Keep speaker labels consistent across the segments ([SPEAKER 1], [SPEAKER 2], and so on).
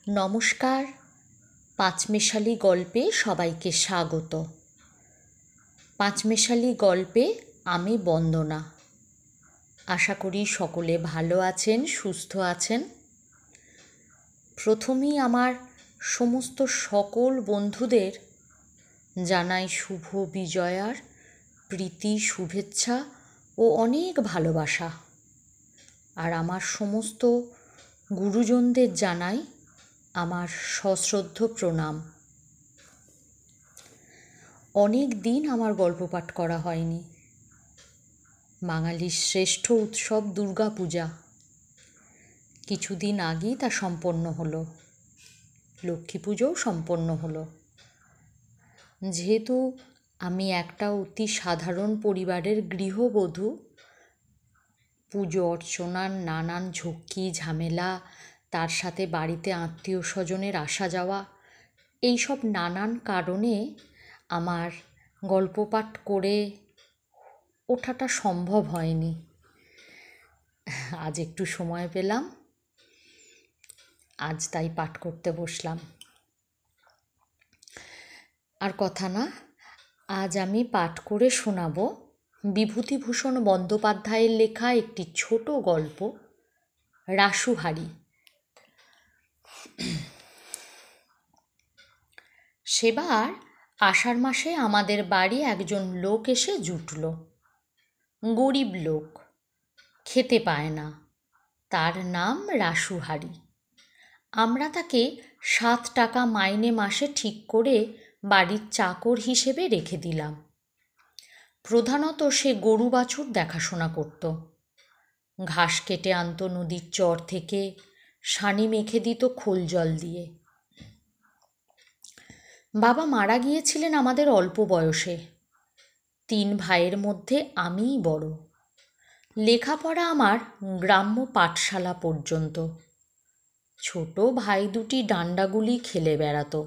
[SPEAKER 1] নমস্কার। পাঁচমেশালি গল্পে সবাইকে স্বাগত। পাঁচমেশালি গল্পে আমি বন্দনা। আশা করি সকলে ভালো আছেন, সুস্থ আছেন। প্রথমেই আমার সমস্ত সকল বন্ধুদের জানাই শুভ বিজয়ার প্রীতি, শুভেচ্ছা ও অনেক ভালোবাসা। আর আমার সমস্ত গুরুজনদের জানাই আমার সশ্রদ্ধ প্রণাম। অনেক দিন আমার গল্প পাঠ করা হয়নি। বাঙালির শ্রেষ্ঠ উৎসব দুর্গা পূজা কিছুদিন আগেই তা সম্পন্ন হলো। লক্ষ্মী পুজোও সম্পন্ন হলো। যেহেতু আমি একটা অতি সাধারণ পরিবারের গৃহবধূ, পুজো অর্চনার নানান ঝক্কি ঝামেলা, তার সাথে বাড়িতে আত্মীয় স্বজনের আসা যাওয়া, এইসব নানান কারণে আমার গল্প পাঠ করে ওঠাটা সম্ভব হয়নি। আজ একটু সময় পেলাম, আজ তাই পাঠ করতে বসলাম। আর কথা না, আজ আমি পাঠ করে শোনাব বিভূতিভূষণ বন্দ্যোপাধ্যায়ের লেখা একটি ছোট গল্প, রাসুহারি। সেবার আষাঢ় মাসে আমাদের বাড়ি একজন লোক এসে জুটল। গরিব লোক, খেতে পায় না। তার নাম রাসুহারি। আমরা তাকে 7 টাকা মাইনে মাসে ঠিক করে বাড়ির চাকর হিসেবে রেখে দিলাম। প্রধানত সে গরু বাছুর দেখাশোনা করত। ঘাস কেটে আনত নদীর চর থেকে, সানি মেখে দিত খোল জল দিয়ে। বাবা মারা গিয়েছিলেন আমাদের অল্প বয়সে। 3 ভাইয়ের মধ্যে আমিই বড়। লেখাপড়া আমার গ্রাম্য পাঠশালা পর্যন্ত। ছোট ভাই দুটি ডান্ডাগুলি খেলে বেড়াতো।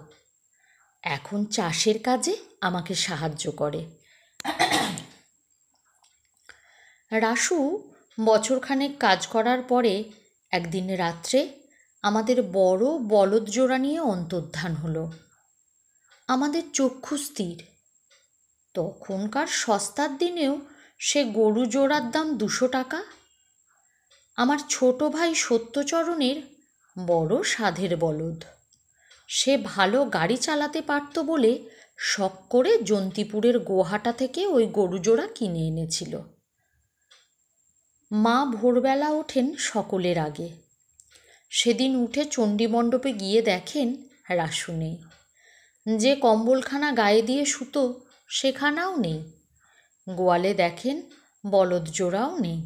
[SPEAKER 1] এখন চাষের কাজে আমাকে সাহায্য করে। রাসু বছরখানেক কাজ করার পরে একদিন রাত্রে আমাদের বড় বলদ জোড়া নিয়ে অন্তর্ধান হলো। আমাদের চক্ষু স্থির। তখনকার সস্তার দিনেও সে গরু জোড়ার দাম 200 টাকা। আমার ছোট ভাই সত্যচরণের বড় সাধের বলদ। সে ভালো গাড়ি চালাতে পারত বলে শখ করে জন্তিপুরের গোহাটা থেকে ওই গরু জোড়া কিনে এনেছিল। মা ভোরবেলা ওঠেন সকলের আগে। সেদিন উঠে চণ্ডীমণ্ডপে গিয়ে দেখেন রাসু নেই। যে কম্বলখানা গায়ে দিয়ে শুতো সেখানাও নেই। গোয়ালে দেখেন বলদ জোড়াও নেই।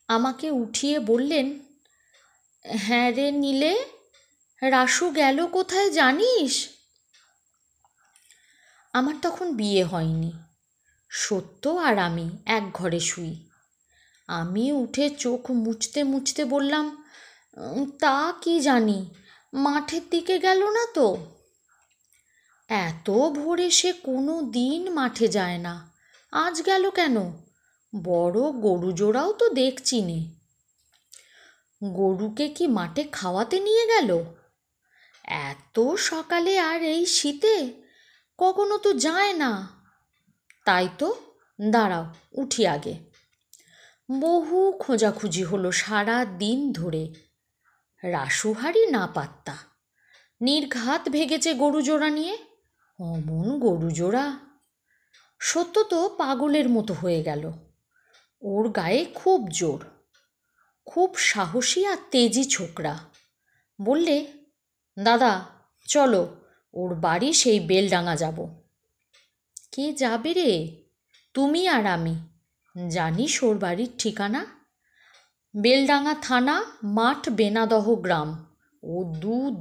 [SPEAKER 1] আমাকে উঠিয়ে বললেন, হ্যাঁ রে নীলে, রাসু গেল কোথায় জানিস? আমার তখন বিয়ে হয়নি। সত্য আর আমি এক ঘরে শুই। আমি উঠে চোখ মুছতে মুছতে বললাম, তা কি জানি, মাঠের দিকে গেল না তো। এত ভোরে সে কোনো দিন মাঠে যায় না, আজ গেল কেন? বড় গরু জোড়াও তো দেখছি নে। গরুকে কি মাঠে খাওয়াতে নিয়ে গেল? এত সকালে আর এই শীতে কখনো তো যায় না। তাই তো, দাঁড়াও উঠি আগে। বহু খোঁজাখুঁজি হলো সারা দিন ধরে। রাসুহারি না পাত্তা। নির্ঘাত ভেগেছে গরু জোড়া নিয়ে। অমন গরু জোড়া! সত্য তো পাগলের মতো হয়ে গেল। ওর গায়ে খুব জোর, খুব সাহসী আর তেজি ছোকরা। বললে, দাদা চলো, ওর বাড়ি সেই বেলডাঙা যাব। কে যাবে রে? তুমি আর আমি। জানিস ওর বাড়ির ঠিকানা? বেলডাঙা থানা, মাঠ বেনাদহ গ্রাম। ও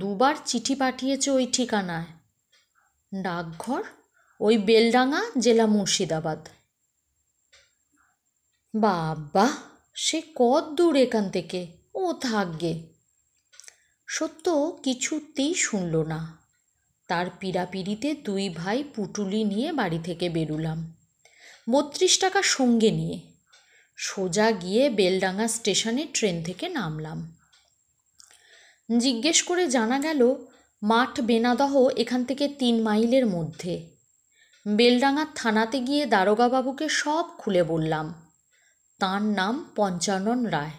[SPEAKER 1] দুবার চিঠি পাঠিয়েছে ওই ঠিকানায়। ডাকঘর ওই বেলডাঙা, জেলা মুর্শিদাবাদ। বাবা, সে কত দূর এখান থেকে? ও থাকবে। সত্য কিছুতেই শুনল না। তার পীড়াপিড়িতে 2 ভাই পুটুলি নিয়ে বাড়ি থেকে বেরুলাম 32 টাকা সঙ্গে নিয়ে। সোজা গিয়ে বেলডাঙা স্টেশনে ট্রেন থেকে নামলাম। জিজ্ঞেস করে জানা গেল মাঠ বেনাদহ এখান থেকে 3 মাইলের মধ্যে। বেলডাঙার থানাতে গিয়ে দারোগাবাবুকে সব খুলে বললাম। তাঁর নাম পঞ্চানন রায়,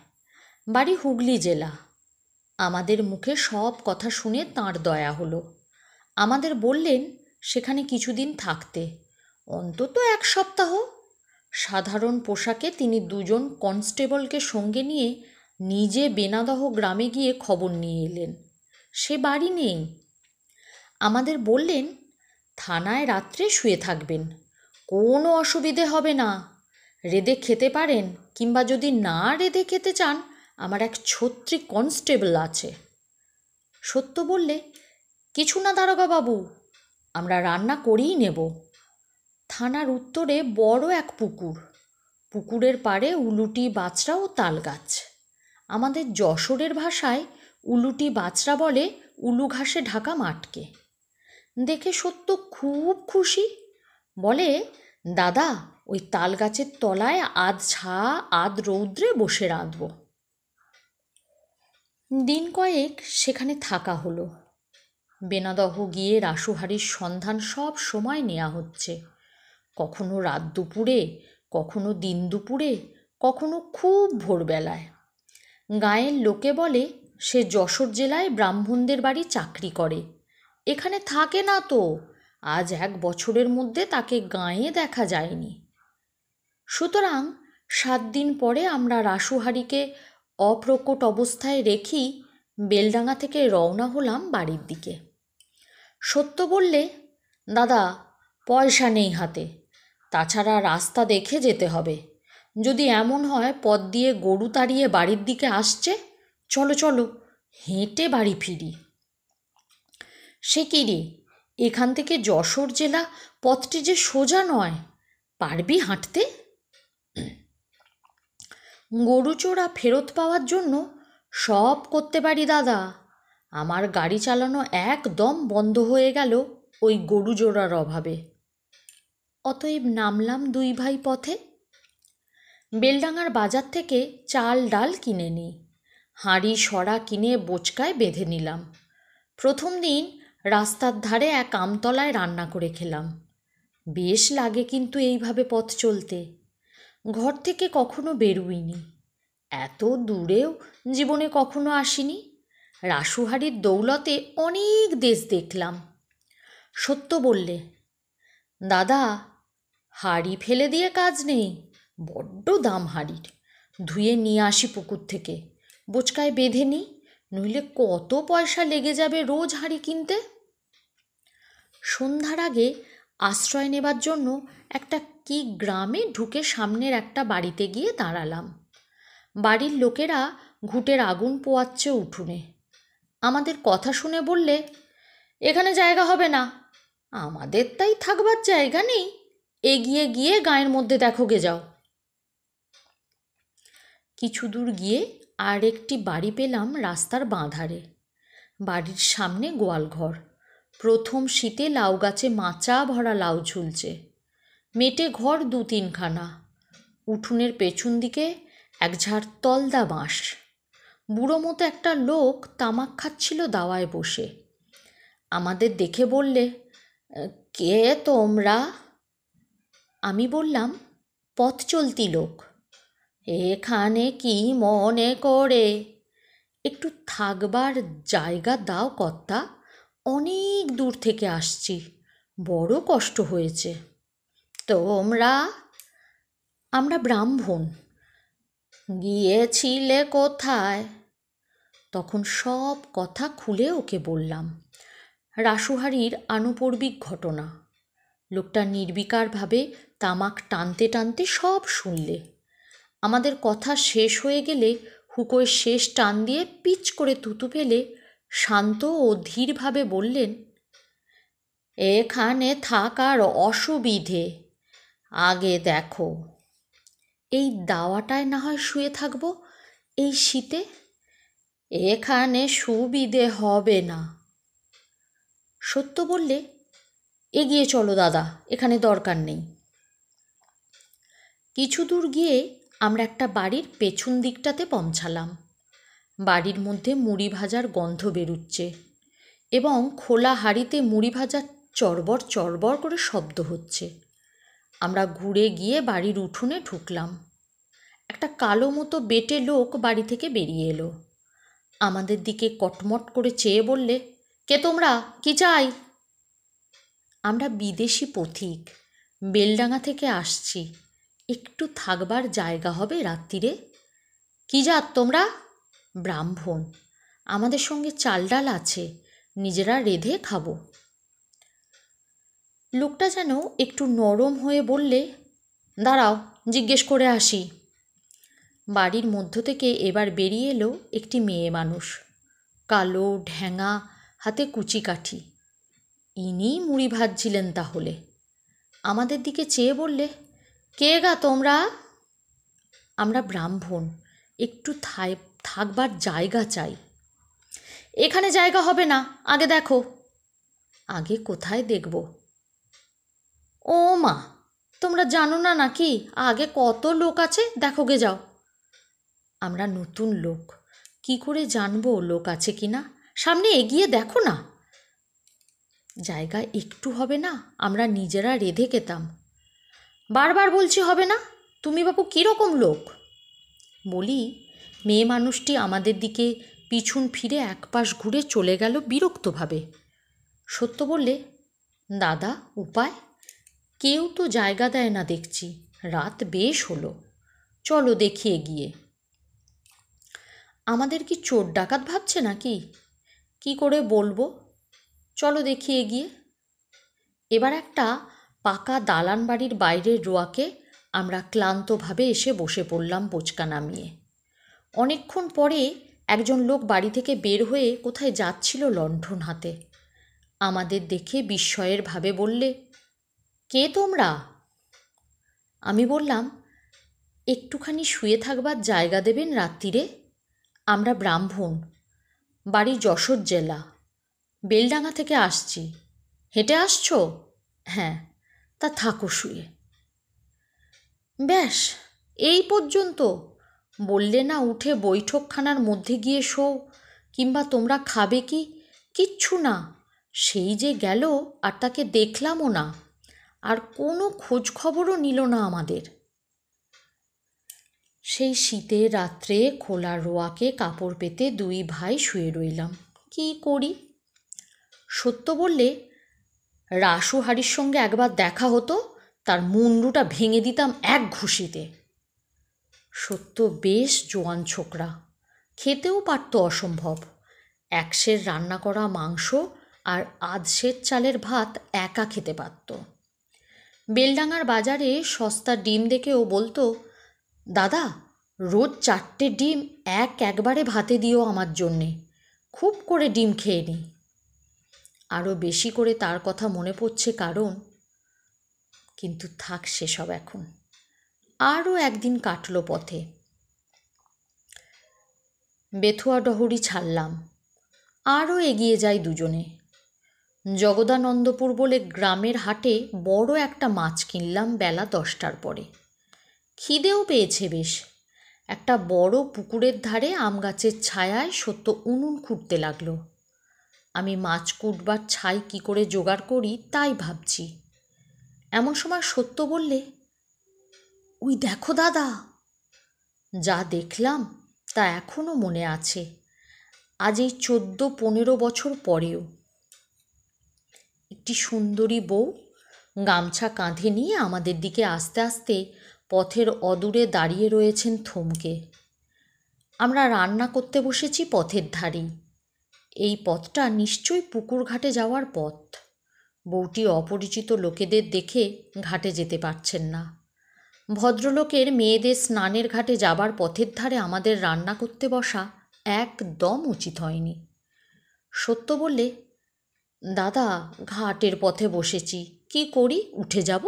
[SPEAKER 1] বাড়ি হুগলি জেলা। আমাদের মুখে সব কথা শুনে তাঁর দয়া হলো। আমাদের বললেন সেখানে কিছুদিন থাকতে, অন্তত 1 সপ্তাহ। সাধারণ পোশাকে তিনি 2 জন কনস্টেবলকে সঙ্গে নিয়ে নিজে বেনাদহ গ্রামে গিয়ে খবর নিয়ে এলেন সে বাড়ি নেই। আমাদের বললেন থানায় রাত্রে শুয়ে থাকবেন, কোনো অসুবিধে হবে না। রেঁধে খেতে পারেন, কিংবা যদি না রেঁধে খেতে চান আমার এক ছত্রী কনস্টেবল আছে। সত্য বললে, কিছু না দারোগাবাবু, আমরা রান্না করেই নেব। থানার উত্তরে বড় এক পুকুর, পুকুরের পাড়ে উলুটি, বাচড়া ও তাল গাছ। আমাদের যশোরের ভাষায় উলুটি বাচড়া বলে উলু ঘাসে ঢাকা মাঠকে। দেখে সত্য খুব খুশি, বলে, দাদা ওই তাল গাছের তলায় আধ ছা আধ রৌদ্রে বসে রাঁধব। দিন কয়েক সেখানে থাকা হলো। বেনাদহ গিয়ে রাসুহারির সন্ধান সব সময় নেওয়া হচ্ছে, কখনো রাত দুপুরে, কখনো দিন দুপুরে, কখনো খুব ভোরবেলায়। গাঁয়ের লোকে বলে সে যশোর জেলায় ব্রাহ্মণদের বাড়ি চাকরি করে, এখানে থাকে না তো। আজ 1 বছরের মধ্যে তাকে গাঁয়ে দেখা যায়নি। সুতরাং 7 দিন পরে আমরা রাসুহারিকে অপ্রকট অবস্থায় রেখেই বেলডাঙা থেকে রওনা হলাম বাড়ির দিকে। সত্য বললে, দাদা পয়সা নেই হাতে, তাছাড়া রাস্তা দেখে যেতে হবে। যদি এমন হয় পথ দিয়ে গরু তাড়িয়ে বাড়ির দিকে আসছে, চলো চলো হেঁটে বাড়ি ফিরি। সে কি রে, এখান থেকে যশোর জেলা পথটি যে সোজা নয়, পারবি হাঁটতে? গরু চোরা ফেরত পাওয়ার জন্য সব করতে পারি দাদা। আমার গাড়ি চালানো একদম বন্ধ হয়ে গেল ওই গরু জোড়ার অভাবে। অতএব নামলাম 2 ভাই পথে। বেলডাঙার বাজার থেকে চাল ডাল কিনে নিই, হাঁড়ি সরা কিনে বোচকায় বেঁধে নিলাম। প্রথম দিন রাস্তার ধারে এক আমতলায় রান্না করে খেলাম। বেশ লাগে কিন্তু এইভাবে পথ চলতে। ঘর থেকে কখনো বেরুইনি, এত দূরেও জীবনে কখনো আসিনি। রাসুহারির দৌলতে অনেক দেশ দেখলাম। সত্য বললে, দাদা হাঁড়ি ফেলে দিয়ে কাজ নেই, বড্ড দাম হাঁড়ির। ধুয়ে নিয়ে আসি পুকুর থেকে, বোচকায় বেঁধে নিই, নইলে কত পয়সা লেগে যাবে রোজ হাঁড়ি কিনতে। সন্ধ্যার আগে আশ্রয় নেবার জন্য একটা কি গ্রামে ঢুকে সামনের একটা বাড়িতে গিয়ে দাঁড়ালাম। বাড়ির লোকেরা ঘুঁটের আগুন পোয়াচ্ছে উঠোনে। আমাদের কথা শুনে বললে, এখানে জায়গা হবে না। আমাদের তাই থাকবার জায়গা নেই, এগিয়ে গিয়ে গাঁয়ের মধ্যে দেখো গে যাও। কিছু দূর গিয়ে আর একটি বাড়ি পেলাম রাস্তার বাঁ ধারে। বাড়ির সামনে গোয়ালঘর। প্রথম শীতে লাউ গাছে মাচা ভরা লাউ ঝুলছে। মেটে ঘর 2-3 খানা। উঠোনের পেছন দিকে এক ঝাড় তলদা বাঁশ। বুড়ো মতো একটা লোক তামাক খাচ্ছিল দাওয়ায় বসে। আমাদের দেখে বললে, কে তোমরা? আমি বললাম, পথ চলতি লোক। এখানে কি মনে করে? একটু থাকবার জায়গা দাও কর্তা, অনেক দূর থেকে আসছি, বড় কষ্ট হয়েছে। তোমরা? আমরা ব্রাহ্মণ। গিয়েছিলে কোথায়? তখন সব কথা খুলে ওকে বললাম। রাসুহারির আনুপর্বিক ঘটনা। লোকটা নির্বিকারভাবে তামাক টানতে টানতে সব শুনলে। আমাদের কথা শেষ হয়ে গেলে হুকোয় শেষ টান দিয়ে পিচ করে থুতু ফেলে শান্ত ও ধীরভাবে বললেন, এখানে থাকার অসুবিধে আগে দেখো। এই দাওয়াটায় না হয় শুয়ে থাকবো এই শীতে? এখানে সুবিধে হবে না। সত্য বললে, এগিয়ে চলো দাদা, এখানে দরকার নেই। কিছু দূর গিয়ে আমরা একটা বাড়ির পেছন দিকটাতে পৌঁছালাম। বাড়ির মধ্যে মুড়ি ভাজার গন্ধ বেরুচ্ছে এবং খোলা হাঁড়িতে মুড়ি ভাজা চড়বড় চড়বড় করে শব্দ হচ্ছে। আমরা ঘুরে গিয়ে বাড়ির উঠোনে ঢুকলাম। একটা কালো মতো বেটে লোক বাড়ি থেকে বেরিয়ে এলো। আমাদের দিকে কটমট করে চেয়ে বললে, কে তোমরা, কি চাই? আমরা বিদেশি পথিক, বেলডাঙা থেকে আসছি, একটু থাকবার জায়গা হবে রাত্রিরে? কি জাত তোমরা? ব্রাহ্মণ, আমাদের সঙ্গে চাল ডাল আছে, নিজেরা রেঁধে খাবো। লোকটা যেন একটু নরম হয়ে বললে, দাঁড়াও জিজ্ঞেস করে আসি। বাড়ির মধ্য থেকে এবার বেরিয়ে এলো একটি মেয়ে মানুষ, কালো ঢ্যাঙা, হাতে কুচিকাঠি। ইনি মুড়ি ভাজছিলেন তাহলে। আমাদের দিকে চেয়ে বললে, কে গা তোমরা? আমরা ব্রাহ্মণ, একটু থাকবার জায়গা চাই। এখানে জায়গা হবে না, আগে দেখো। আগে কোথায় দেখব? ও মা, তোমরা জানো না নাকি আগে কত লোক আছে, দেখো গে যাও। আমরা নতুন লোক, কি করে জানবো লোক আছে কি না? সামনে এগিয়ে দেখো না। জায়গা একটু হবে না, আমরা নিজেরা রেঁধে খেতাম। বারবার বলছি হবে না, তুমি বাপু কীরকম লোক? বলি, মেয়ে মানুষটি আমাদের দিকে পিছন ফিরে একপাশ ঘুরে চলে গেল বিরক্তভাবে। সত্য বললে, দাদা উপায়? কেউ তো জায়গা দেয় না দেখছি, রাত বেশ হলো, চলো দেখিয়ে গিয়ে। আমাদের কি চোর ডাকাত ভাবছে নাকি? কি করে বলবো, চলো দেখিয়ে গিয়ে। এবার একটা পাকা দালান বাড়ির বাইরের রোয়াকে আমরা ক্লান্তভাবে এসে বসে পড়লাম বোঁচকা নামিয়ে। অনেকক্ষণ পরে একজন লোক বাড়ি থেকে বের হয়ে কোথায় যাচ্ছিল লণ্ঠন হাতে। আমাদের দেখে বিস্ময়ের ভাবে বললে, কে তোমরা? আমি বললাম, একটুখানি শুয়ে থাকবার জায়গা দেবেন রাত্রিরে? আমরা ব্রাহ্মণ, বাড়ি যশোর জেলা, বেলডাঙা থেকে আসছি। হেঁটে আসছো? হ্যাঁ। তা থাকো শুয়ে। ব্যাস এই পর্যন্ত? বললে না উঠে বৈঠকখানার মধ্যে গিয়ে শো, কিংবা তোমরা খাবে কি? কিচ্ছু না। সেই যে গেল, আর তাকে দেখলামও না, আর কোনো খোঁজ খবরও নিল না আমাদের। সেই শীতের রাত্রে খোলা রোয়াকে কাপড় পেতে দুই ভাই শুয়ে রইলাম। কি করি? সত্য বললে, রাসু হাড়ির সঙ্গে একবার দেখা হতো, তার মুন্ডুটা ভেঙে দিতাম এক ঘুষিতে। সত্য বেশ জোয়ান ছোকরা, খেতেও পারত অসম্ভব। একশের রান্না করা মাংস আর আধশের চালের ভাত একা খেতে পারত। বেলডাঙার বাজারে সস্তা ডিম দেখেও বলতো, দাদা রোজ 4টে ডিম একবারে ভাতে দিও আমার জন্যে, খুব করে ডিম খেয়ে নিই। আরও বেশি করে তার কথা মনে পড়ছে কারণ, কিন্তু থাক সেসব এখন। আরও একদিন কাটল পথে। বেথুয়া ডহরি ছাড়লাম, আরও এগিয়ে যাই দুজনে। জগদানন্দপুর বলে গ্রামের হাটে বড় একটা মাছ কিনলাম বেলা 10টার পরে। খিদেও পেয়েছে বেশ। একটা বড় পুকুরের ধারে আম গাছের ছায়ায় সত্য উনুন খুঁড়তে লাগলো। আমি মাছ কুটবার ছাই কি করে জোগাড় করি তাই ভাবছি। এমন সময় সত্য বললে, ওই দেখো দাদা। যা দেখলাম তা এখনও মনে আছে, আজ এই 14-15 বছর পরেও। একটি সুন্দরী বউ গামছা কাঁধে নিয়ে আমাদের দিকে আস্তে আস্তে পথের অদূরে দাঁড়িয়ে রয়েছেন থমকে। আমরা রান্না করতে বসেছি পথের ধারেই। এই পথটা নিশ্চয়ই পুকুর ঘাটে যাওয়ার পথ। বউটি অপরিচিত লোকেদের দেখে ঘাটে যেতে পারছেন না। ভদ্রলোকের মেয়েদের স্নানের ঘাটে যাবার পথের ধারে আমাদের রান্না করতে বসা একদম উচিত হয়নি। সত্য বললে, দাদা ঘাটের পথে বসেছি, কি করি, উঠে যাব?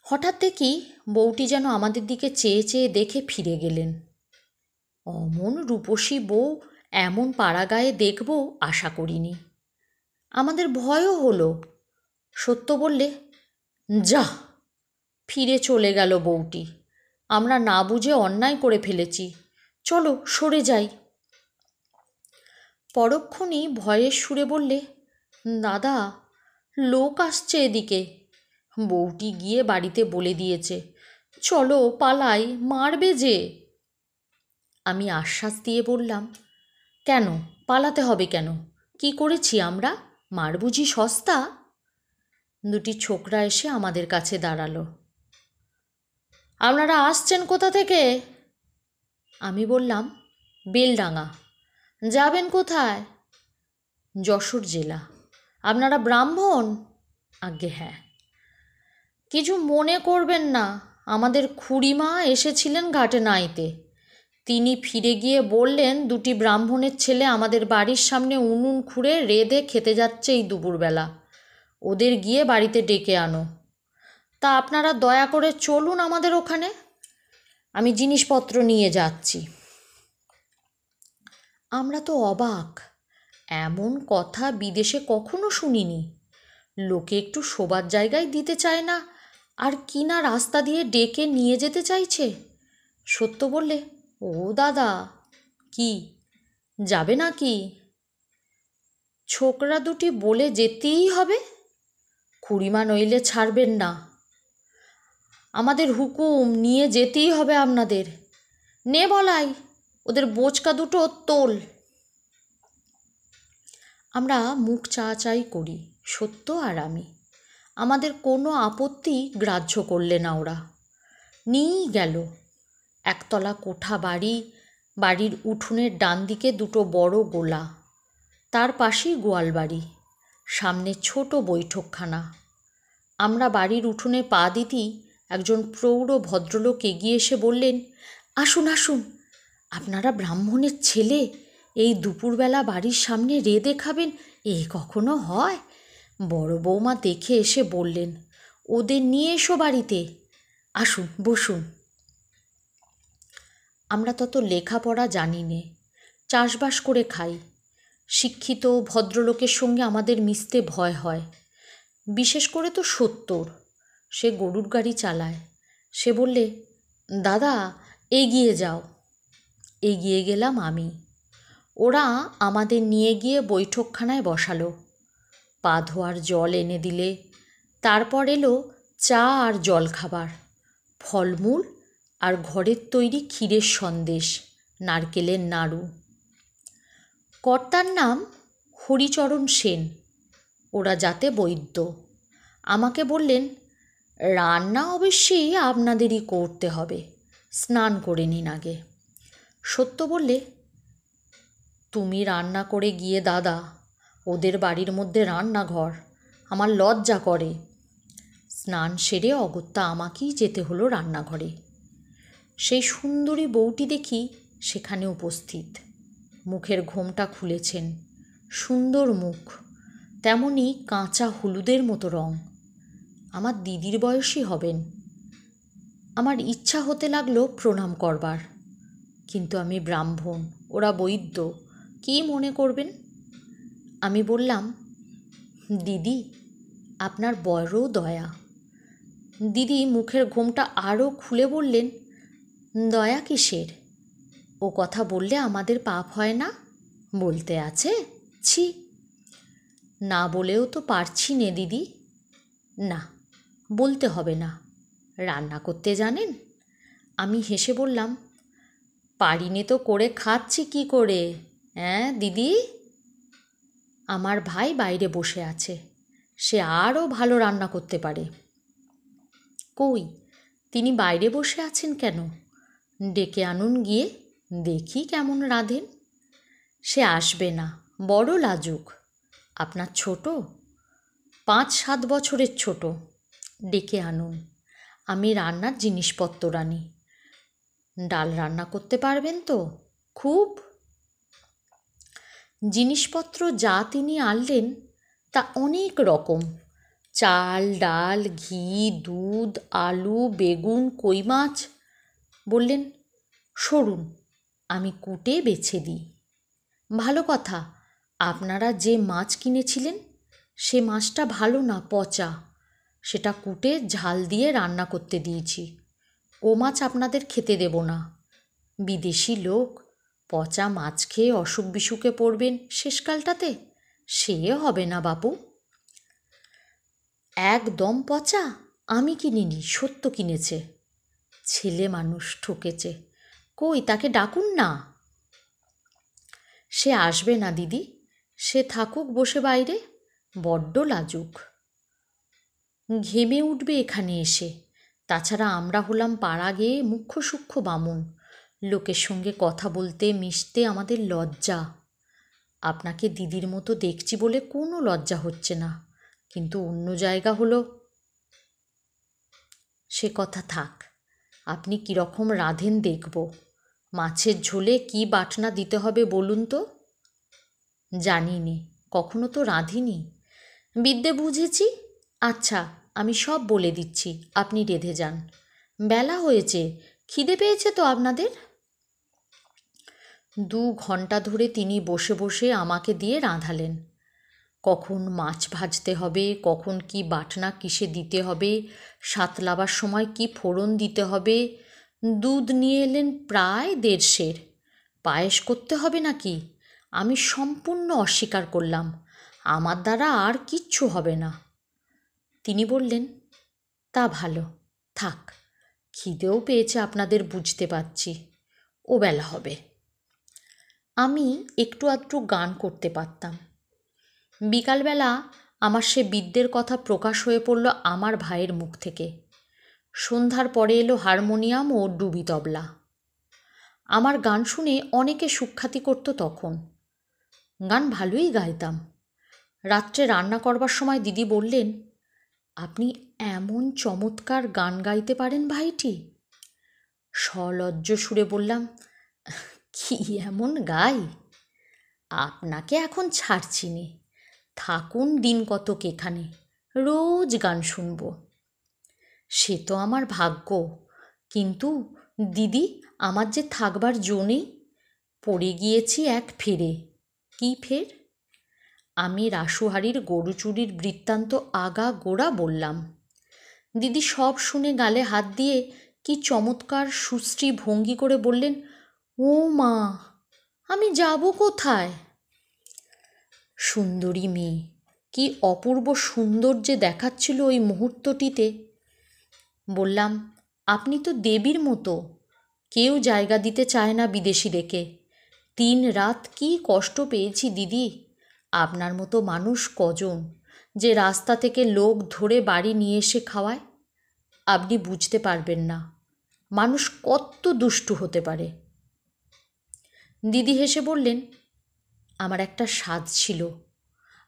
[SPEAKER 1] হঠাৎ দেখি বউটি যেন আমাদের দিকে চেয়ে চেয়ে দেখে ফিরে গেলেন। অমন রূপসী বউ এমন পাড়াগায়ে দেখব আশা করিনি। আমাদের ভয়ও হলো। সত্য বললে, যা, ফিরে চলে গেল বউটি। আমরা না বুঝে অন্যায় করে ফেলেছি, চলো সরে যাই। পরক্ষণেই ভয়ের সুরে বললে, দাদা, লোক আসছে এদিকে। বউটি গিয়ে বাড়িতে বলে দিয়েছে, চলো পালাই, মারবে যে। আমি আশ্বাস দিয়ে বললাম, কেন পালাতে হবে কেন? কি করেছি আমরা? মার বুঝি সস্তা? দুটি ছোকরা এসে আমাদের কাছে দাঁড়ালো। আপনারা আসছেন কোথা থেকে? আমি বললাম, বেলডাঙা। যাবেন কোথায়? যশোর জেলা। আপনারা ব্রাহ্মণ? আজ্ঞে হ্যাঁ। কিছু মনে করবেন না, আমাদের খুড়িমা এসেছিলেন ঘাটে নাইতে। তিনি ফিরে গিয়ে বললেন, দুটি ব্রাহ্মণের ছেলে আমাদের বাড়ির সামনে উনুন খুঁড়ে রেঁধে খেতে যাচ্ছে এই দুপুরবেলা। ওদের গিয়ে বাড়িতে ডেকে আনো। তা আপনারা দয়া করে চলুন আমাদের ওখানে, আমি জিনিসপত্র নিয়ে যাচ্ছি। আমরা তো অবাক, এমন কথা বিদেশে কখনো শুনিনি। লোকে একটু শোবার জায়গায় দিতে চায় না, আর কি না রাস্তা দিয়ে ডেকে নিয়ে যেতে চাইছে। সত্য বললে, ও দাদা, কি যাবে নাকি? ছোকরা দুটি বলে যেতেই হবে, খুড়িমা নইলে ছাড়বেন না। আমাদের হুকুম, নিয়ে যেতেই হবে আপনাদের। নে বলাই, ওদের বোঁচকা দুটো তোল। আমরা মুখ চাচাই করি, সত্য আর আমি। আমাদের কোনো আপত্তি গ্রাহ্য করলে না ওরা। নিয়েই গেল। একতলা কোঠা বাড়ি, বাড়ির উঠোনের ডান দিকে দুটো বড় গোলা, তার পাশেই গোয়ালবাড়ি, সামনে ছোট বৈঠকখানা। আমরা বাড়ির উঠোনে পা দিতেই একজন প্রৌঢ় ভদ্রলোক এগিয়ে এসে বললেন, আসুন আসুন, আপনারা ব্রাহ্মণের ছেলে, এই দুপুরবেলা বাড়ির সামনে রেঁধে খাবেন, এ কখনো হয়? বড় বৌমা দেখে এসে বললেন, ওদের নিয়ে এসো বাড়িতে, আসুন বসুন। আমরা তত লেখাপড়া জানি নে, চাষবাস করে খাই। শিক্ষিত ভদ্রলোকের সঙ্গে আমাদের মিশতে ভয় হয়, বিশেষ করে তো সত্তর, সে গরুর গাড়ি চালায়। সে বললে, দাদা এগিয়ে যাও। এগিয়ে গেলাম আমি। ওরা আমাদের নিয়ে গিয়ে বৈঠকখানায় বসালো। পা ধোয়ার জল এনে দিলে। তারপর এলো চা আর জল খাবার, ফলমূল আর ঘরের তৈরি ক্ষীরের সন্দেশ, নারকেলের নাড়ু। কর্তার নাম হরিচরণ সেন, ওরা যাতে বৈদ্য। আমাকে বললেন, রান্না অবশ্যই আপনাদেরই করতে হবে, স্নান করে নিন আগে। সত্য বললে, তুমি রান্না করে গিয়ে দাদা, ওদের বাড়ির মধ্যে রান্নাঘর, আমার লজ্জা করে। স্নান সেরে অগত্যা আমাকেই যেতে হলো রান্নাঘরে। সেই সুন্দরী বউটি দেখি সেখানে উপস্থিত। মুখের ঘোমটা খুলেছেন, সুন্দর মুখ, তেমনি কাঁচা হলুদের মতো রং। আমার দিদির বয়সী হবেন। আমার ইচ্ছা হতে লাগলো প্রণাম করবার, কিন্তু আমি ব্রাহ্মণ, ওরা বৈদ্য, কী মনে করবেন? আমি বললাম, দিদি আপনার বড় দয়া। দিদি মুখের ঘোমটা আরও খুলে বললেন, দয়া কিসের? ও কথা বললে আমাদের পাপ হয় না? বলতে আছে, ছি। না বলেও তো পারছি নে দিদি। না, বলতে হবে না। রান্না করতে জানেন? আমি হেসে বললাম, পারিনে তো করে খাচ্ছি কি করে, হ্যাঁ দিদি? আমার ভাই বাইরে বসে আছে, সে আরও ভালো রান্না করতে পারে। কই, তিনি বাইরে বসে আছেন কেন? ডেকে আনুন গিয়ে, দেখি কেমন রাঁধেন। সে আসবে না, বড় লাজুক। আপনার ছোট, 5-7 বছরের ছোট। ডেকে আনুন, আমি রান্নার জিনিসপত্র আনি। ডাল রান্না করতে পারবেন তো? খুব। জিনিসপত্র যা তিনি আনলেন তা অনেক রকম, চাল ডাল, ঘি, দুধ, আলু, বেগুন, কই মাছ। বললেন, সরুন, আমি কুটে বেছে দিই। ভালো কথা, আপনারা যে মাছ কিনেছিলেন সে মাছটা ভালো না, পচা। সেটা কুটে ঝাল দিয়ে রান্না করতে দিয়েছি। ও মাছ আপনাদের খেতে দেব না। বিদেশি লোক, পচা মাছ খেয়ে অসুখ বিসুখে পড়বেন শেষকালটাতে, সে হবে না বাপু। একদম পচা? আমি কিনিনি, সত্য কিনেছে। ছেলে মানুষ ঠকেছে। কই, তাকে ডাকুন না। সে আসবে না দিদি, সে থাকুক বসে বাইরে, বড্ড লাজুক। ঘেমে উঠবে এখানে এসে। তাছাড়া আমরা হলাম পাড়া গেয়ে মুখ্য সূক্ষ্ম বামুন, লোকের সঙ্গে কথা বলতে মিশতে আমাদের লজ্জা। আপনাকে দিদির মতো দেখছি বলে কোনো লজ্জা হচ্ছে না, কিন্তু অন্য জায়গা হলো। সে কথা থাক, আপনি কীরকম রাঁধেন দেখব। মাছের ঝোলে কি বাটনা দিতে হবে বলুন তো। জানি নে, কখনো তো রাঁধিনি, বিদ্যে বুঝেছি। আচ্ছা, আমি সব বলে দিচ্ছি, আপনি রেঁধে যান। বেলা হয়েছে, খিদে পেয়েছে তো আপনাদের? 2 ঘন্টা ধরে তিনি বসে বসে আমাকে দিয়ে রাঁধালেন। কখন মাছ ভাজতে হবে, কখন কি বাটনা কিসে দিতে হবে, সাতলাবার সময় কি ফোড়ন দিতে হবে। দুধ নিয়ে এলেন প্রায় 1.5 সের। পায়েস করতে হবে নাকি? আমি সম্পূর্ণ অস্বীকার করলাম, আমার দ্বারা আর কিচ্ছু হবে না। তিনি বললেন, তা ভালো, থাক, খিদেও পেয়েছে আপনাদের বুঝতে পারছি, ও বেলা হবে। আমি একটু আধটু গান করতে পারতাম। বিকালবেলা আমার সে বিদ্যের কথা প্রকাশ হয়ে পড়ল আমার ভাইয়ের মুখ থেকে। সন্ধ্যার পরে এলো হারমোনিয়াম ও ডুবি তবলা। আমার গান শুনে অনেকে সুখ্যাতি করত তখন। গান ভালোই গাইতাম। রাত্রে রান্না করবার সময় দিদি বললেন, আপনি এমন চমৎকার গান গাইতে পারেন ভাইটি। সলজ্জ সুরে বললাম, কি এমন গাই? আপনাকে এখন ছাড়ছি নে, থাকুন দিন কতক এখানে, রোজ গান শুনব। সে তো আমার ভাগ্য, কিন্তু দিদি, আমার যে থাকবার জো নেই। পড়ে গিয়েছি এক ফেরে। কি ফের? আমি রাসুহারির গরু চুরির বৃত্তান্ত আগা গোড়া বললাম। দিদি সব শুনে গালে হাত দিয়ে কি চমৎকার সুশ্রী ভঙ্গি করে বললেন, ও মা, আমি যাব কোথায়? সুন্দরী মেয়ে, কি অপূর্ব সুন্দর যে দেখাচ্ছিল ওই মুহূর্তটিতে। বললাম, আপনি তো দেবীর মতো, কেউ জায়গা দিতে চায় না বিদেশিদেরকে। 3 রাত কি কষ্ট পেয়েছি দিদি। আপনার মতো মানুষ কজন যে রাস্তা থেকে লোক ধরে বাড়ি নিয়ে এসে খাওয়ায়? আপনি বুঝতে পারবেন না মানুষ কত দুষ্টু হতে পারে। দিদি হেসে বললেন, আমার একটা স্বাদ ছিল,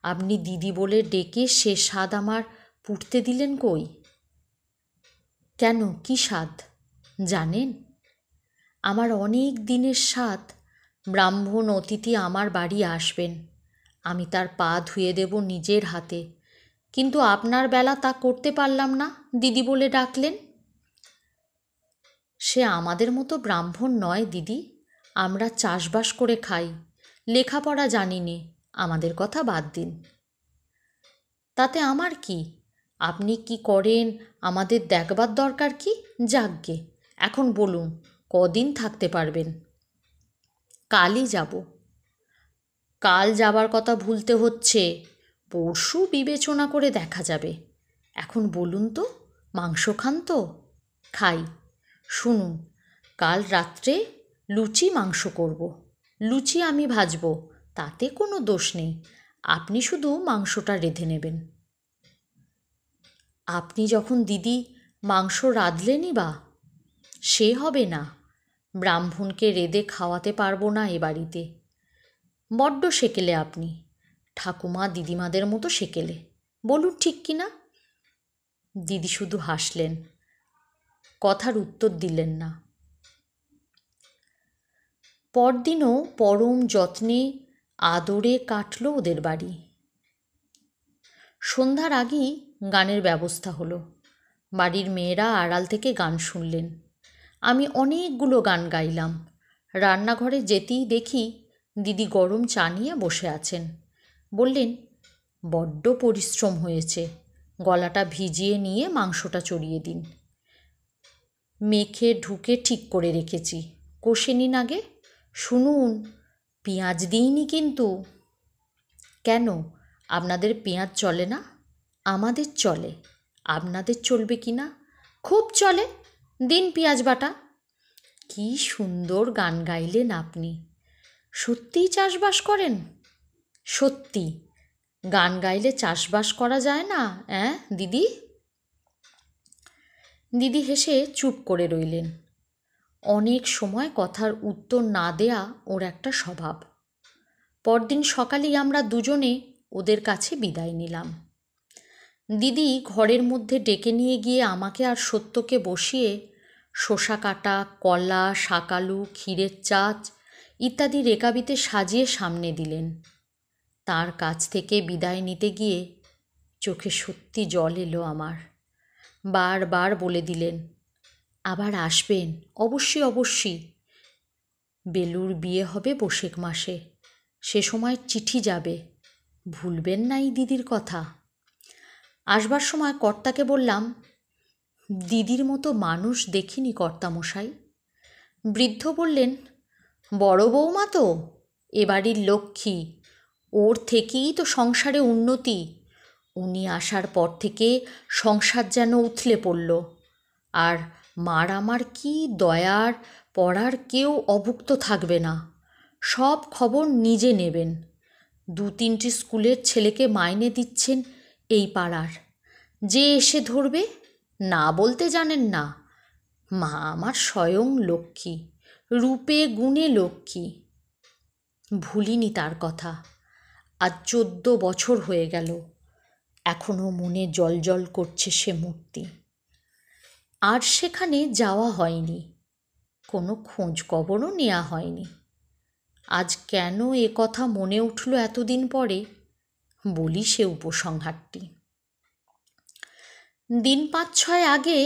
[SPEAKER 1] আপনি দিদি বলে ডেকে সে স্বাদ আমার পুড়তে দিলেন কই? কেন, কি স্বাদ জানেন? আমার অনেক দিনের স্বাদ, ব্রাহ্মণ অতিথি আমার বাড়ি আসবেন, আমি তার পা ধুয়ে দেব নিজের হাতে। কিন্তু আপনার বেলা তা করতে পারলাম না, দিদি বলে ডাকলেন। সে আমাদের মতো ব্রাহ্মণ নয় দিদি, আমরা চাষবাস করে খাই, লেখাপড়া জানি নে, আমাদের কথা বাদ দিন। তাতে আমার কি? আপনি কি করেন আমাদের দেখবার দরকার কি? যাকগে, এখন বলুন কদিন থাকতে পারবেন? কালই যাব। কাল যাবার কথা ভুলতে হচ্ছে, পরশু বিবেচনা করে দেখা যাবে। এখন বলুন তো, মাংস খান তো? খাই। শুনুন, কাল রাত্রে লুচি মাংস করব। লুচি আমি ভাজব, তাতে কোনো দোষ নেই, আপনি শুধু মাংসটা রেঁধে নেবেন। আপনি যখন দিদি মাংস রাঁধলেনই বা, সে হবে না, ব্রাহ্মণকে রেঁধে খাওয়াতে পারবো না এ বাড়িতে। বড্ড সেকেলে আপনি, ঠাকুমা দিদিমাদের মতো সেকেলে, বলুন ঠিক কি না? দিদি শুধু হাসলেন, কথার উত্তর দিলেন না। পরদিনও পরম যত্নে আদরে কাটল ওদের বাড়ি। সন্ধ্যার আগেই গানের ব্যবস্থা হলো। বাড়ির মেয়েরা আড়াল থেকে গান শুনলেন। আমি অনেকগুলো গান গাইলাম। রান্নাঘরে যেতেই দেখি দিদি গরম চা নিয়ে বসে আছেন। বললেন, বড্ড পরিশ্রম হয়েছে, গলাটা ভিজিয়ে নিয়ে মাংসটা চড়িয়ে দিন। মেখে ঢুকে ঠিক করে রেখেছি। কষে নিন আগে। শুনুন, পেঁয়াজ দিইনি কিন্তু। কেন, আপনাদের পেঁয়াজ চলে না? আমাদের চলে, আপনাদের চলবে কি না? খুব চলে, দিন পেঁয়াজ বাটা। কি সুন্দর গান গাইলেন আপনি! সত্যিই চাষবাস করেন? সত্যি, গান গাইলে চাষবাস করা যায় না, দিদি? দিদি হেসে চুপ করে রইলেন। অনেক সময় কথার উত্তর না দেয়া ওর একটা স্বভাব। পরদিন সকালেই আমরা দুজনে ওদের কাছে বিদায় নিলাম। দিদি ঘরের মধ্যে ডেকে নিয়ে গিয়ে আমাকে আর সত্যকে বসিয়ে শসা কাটা, কলা, শাকালু, ক্ষীরের চাচ ইত্যাদি রেকাবিতে সাজিয়ে সামনে দিলেন। তার কাছ থেকে বিদায় নিতে গিয়ে চোখে সত্যি জল এলো আমার। বারবার বলে দিলেন, আবার আসবেন, অবশ্যই অবশ্যই। বেলুর বিয়ে হবে বৈশাখ মাসে, সে সময় চিঠি যাবে, ভুলবেন না এই দিদির কথা। আসবার সময় কর্তাকে বললাম, দিদির মতো মানুষ দেখিনি কর্তামশাই। বৃদ্ধ বললেন, বড় বৌমা তো এ বাড়ির লক্ষ্মী, ওর থেকেই তো সংসারে উন্নতি। উনি আসার পর থেকে সংসার যেন উথলে পড়ল। আর মার আমার কি দয়ার পড়ার কেউ অভুক্ত থাকবে না, সব খবর নিজে নেবেন। 2-3টি স্কুলের ছেলেকে মাইনে দিচ্ছেন এই পাড়ার। যে এসে ধরবে, না বলতে জানেন না। মা আমার স্বয়ং লক্ষ্মী, রূপে গুণে লক্ষ্মী। ভুলিনি তার কথা। আজ 14 বছর হয়ে গেল, এখনও মনে জ্বলজ্বল করছে সে মূর্তি। আর সেখানে যাওয়া হয়নি, কোনো খোঁজ খবরও নেওয়া হয়নি। আজ কেন এ কথা মনে উঠল এতদিন পরে, বলি সে উপসংহারটি। দিন 5-6 আগে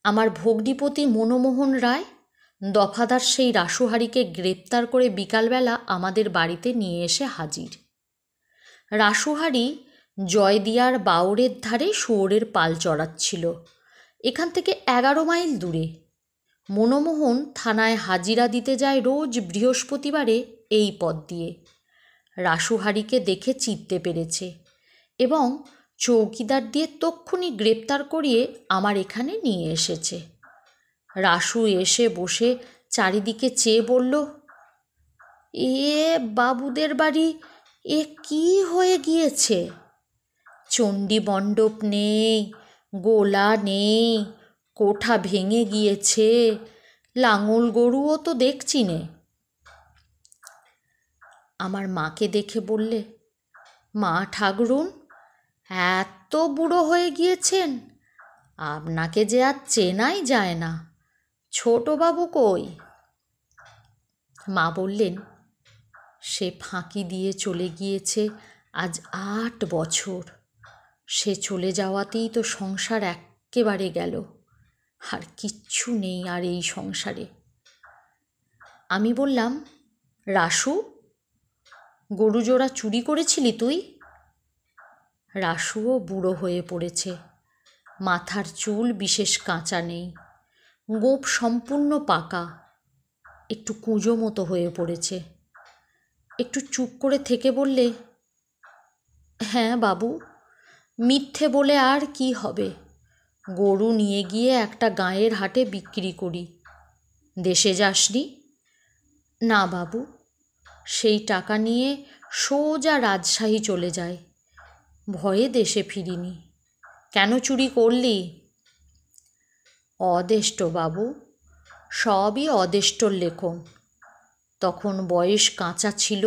[SPEAKER 1] আমার ভগ্নিপতি মনমোহন রায় দফাদার সেই রাসুহারিকে গ্রেপ্তার করে বিকালবেলা আমাদের বাড়িতে নিয়ে এসে হাজির। রাসুহারি জয়দিয়ার বাওরের ধারে শুয়োরের পাল চড়াচ্ছিল, এখান থেকে 11 মাইল দূরে। মনমোহন থানায় হাজিরা দিতে যায় রোজ বৃহস্পতিবারে এই পথ দিয়ে। রাসুহারিকে দেখে চিনতে পেরেছে এবং চৌকিদার দিয়ে তক্ষুনি গ্রেপ্তার করিয়ে আমার এখানে নিয়ে এসেছে। রাসু এসে বসে চারিদিকে চেয়ে বলল, এ বাবুদের বাড়ি এ কি হয়ে গিয়েছে? চণ্ডী মণ্ডপ নেই, গোলা নেই, কোঠা ভেঙে গিয়েছে, লাঙল গরুও তো দেখছি নে। আমার মাকে দেখে বললে, মা ঠাকরুন, এত বুড়ো হয়ে গিয়েছেন, আপনাকে যে আর চেনাই যায় না। ছোটবাবু কই? মা বললেন, সে ফাঁকি দিয়ে চলে গিয়েছে আজ 8 বছর। সে চলে যাওয়াতেই তো সংসার এক্কেবারে গেল, আর কিচ্ছু নেই আর এই সংসারে। আমি বললাম, রাসু, গরু জোড়া চুরি করেছিলি তুই? রাসুও বুড়ো হয়ে পড়েছে, মাথার চুল বিশেষ কাঁচা নেই, গোঁফ সম্পূর্ণ পাকা, একটু কুঁজো মতো হয়ে পড়েছে। একটু চুপ করে থেকে বললে, হ্যাঁ বাবু, মিথ্যে বলে আর কি হবে, গরু নিয়ে গিয়ে একটা গাঁয়ের হাটে বিক্রি করি। দেশে যাসনি? না বাবু, সেই টাকা নিয়ে সোজা রাজশাহী চলে যায়, ভয়ে দেশে ফিরিনি। কেন চুরি করলি? অদেষ্ট বাবু, সবই অদেষ্টর লেখন। তখন বয়স কাঁচা ছিল,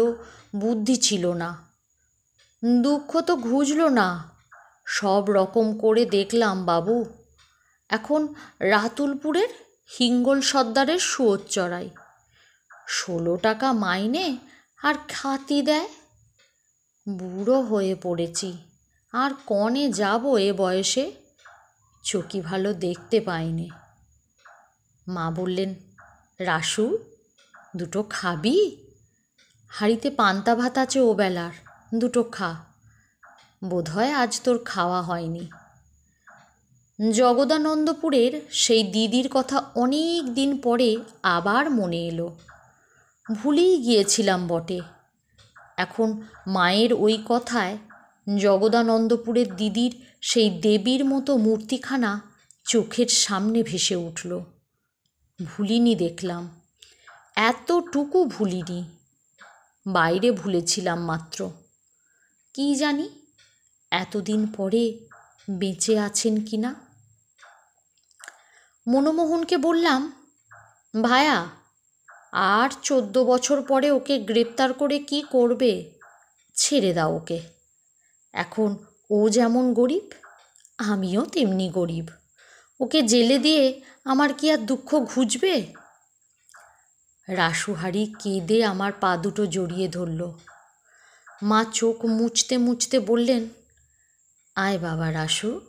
[SPEAKER 1] বুদ্ধি ছিল না, দুঃখ তো ঘুচল না। সব রকম করে দেখলাম বাবু, এখন রাতুলপুরের হিঙ্গল সর্দারের শুয়োর চড়াই, 16 টাকা মাইনে আর খাতি দেয়। বুড়ো হয়ে পড়েছি, আর কনে যাব এ বয়সে, চোখই ভালো দেখতে পাইনি। মা বললেন, রাসু, দুটো খাবি? হাঁড়িতে পান্তা ভাত আছে ও বেলার, দুটো খা, বোধহয় আজ তোর খাওয়া হয়নি। জগদানন্দপুরের সেই দিদির কথা অনেক দিন পরে আবার মনে এলো। ভুলেই গিয়েছিলাম বটে। এখন মায়ের ওই কথায় জগদানন্দপুরের দিদির সেই দেবীর মতো মূর্তিখানা চোখের সামনে ভেসে উঠল। ভুলিনি দেখলাম, এতটুকু ভুলিনি। বাইরে ভুলেছিলাম মাত্র। কি জানি এতদিন পরে বেঁচে আছেন কি না। মনমোহনকে বললাম, ভায়া, আর 14 বছর পরে ওকে গ্রেপ্তার করে কি করবে? ছেড়ে দাও ওকে। এখন ও যেমন গরিব, আমিও তেমনি গরিব। ওকে জেলে দিয়ে আমার কি আর দুঃখ ঘুচবে? রাসুহারি কেঁদে আমার পা দুটো জড়িয়ে ধরল। মা চোখ মুছতে মুছতে বললেন, আয় বাবা রাসু,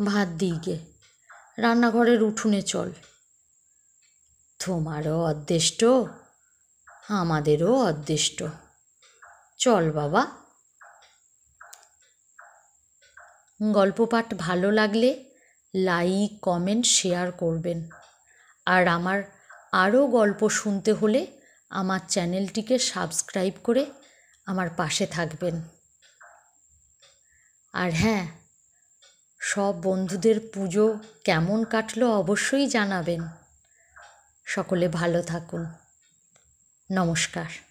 [SPEAKER 1] ভাত দিই গে, রান্নাঘরের উঠোনে চল। তোমারও অদৃষ্ট, আমাদেরও অদৃষ্ট। চল বাবা। গল্প পাঠ ভালো লাগলে লাইক, কমেন্ট, শেয়ার করবেন। আর আমার আরও গল্প শুনতে হলে আমার চ্যানেলটিকে সাবস্ক্রাইব করে আমার পাশে থাকবেন। আর হ্যাঁ, সব বন্ধুদের পুজো কেমন কাটলো অবশ্যই জানাবেন। সকলে ভালো থাকুন। নমস্কার।